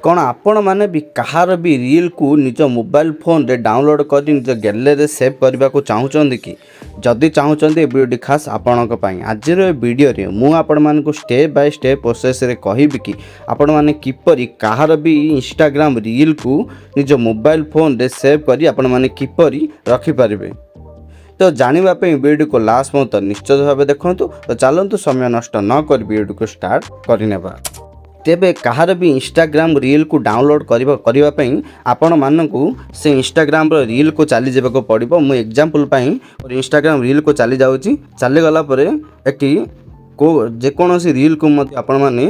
कौन आपण मैंने भी कहार भी रील को निज मोबाइल फोन रे डाउनलोड कर निज गैलरी सेव करने को चाहूँगी कि जदि चाहूँगी वीडियो खास आपण आज वीडियो मु आपण मानक स्टेप बाय स्टेप प्रोसेस रे कहबी कि आपण मैंने किपरि कहार भी इंस्टाग्राम रील को निज मोबाइल फोन रे सेव करी आपण मैंने किपरि रखिपारे। तो जानापी वीडियो को लास्ट मत निश्चित भाव देखूँ। तो चलतु समय नष्ट न कर वीडियो को स्टार्ट करने तेबे कहार भी इंस्टाग्राम रील को डाउनलोड करने आपण मानक से इंस्टाग्राम रील को चली जावाक पड़ो। मु एग्जांपल इंस्टाग्राम रील को चली जाऊँगी चली गला एटी को जेकोसी रील को आपण मैंने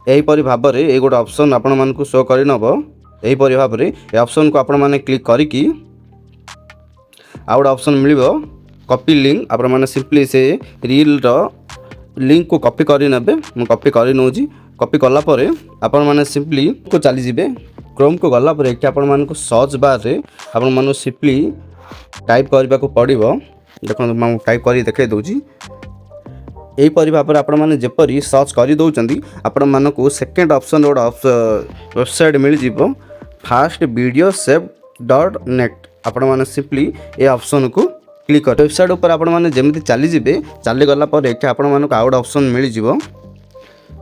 यहीपरि भाव में ये गोटे ऑप्शन आपण मानक शो करनब। यहीपरि भाव में ये ऑप्शन को आपण मैंने क्लिक करी आ गोटे ऑप्शन मिल कॉपी लिंक आप सिंपली से रील लिंक को कॉपी कर नेबे। मु कॉपी कर नौजी कॉपी कला परे आपण माने सिंपली को चली जिबे क्रोम को गला परे एक आपण मानको सर्च बार रे आपण मानो सिंपली टाइप करबा को पड़िबो। देखो मैं टाइप करी देखे दोजी एही परि भाव आपण माने जेपरि सर्च करी दोचंदी आपण मानको सेकंड ऑप्शन गोटे वेबसाइट मिल जिवो फास्ट वीडियो सेव .net आपण माने सिंपली ए ऑप्शन को क्लिक कर वेबसाइट ऊपर आपण माने जेमति चली जिबे चली गला पर एक आपण मानको आउट ऑप्शन मिल जिवो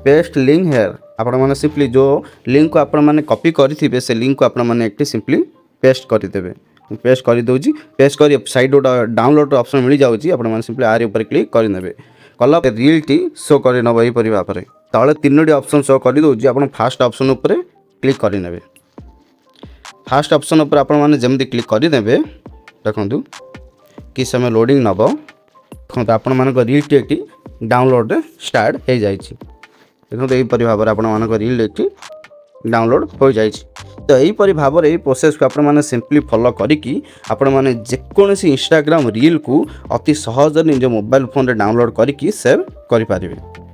पेस्ट लिंक हेयर आपण माने सिंपली जो लिंक को आपण माने कॉपी करथिबे से लिंक को आपण माने एकटी सिंपली पेस्ट कर देबे। पेस्ट कर दोजी पेस्ट कर साइड डाउनलोड ऑप्शन मिल जाउची आपण माने सिंपली आर ऊपर क्लिक कर नेबे कला रील टी शो कर नबो। एही परि भाव में तळे तीनोटी ऑप्शन शो कर दोजी आपण फास्ट ऑप्शन ऊपर क्लिक कर नेबे। फास्ट ऑप्शन ऊपर आपण माने जेमति क्लिक कर देबे देखंतु कि समय लोडिंग नब देखो आपण मानक रील टी डाउनलोड स्टार्ट हो जाइए। देखो यहीपरि भाव में आपण रील टी डाउनलोड हो जाइए। तो यहीपरि भाव में प्रोसेस को आपण माने सिंपली फॉलो करिकी आपण माने जेकोसी इंस्टाग्राम रील को अति सहज निज मोबाइल फोन रे डाउनलोड करिकी सेव करि पारिबे।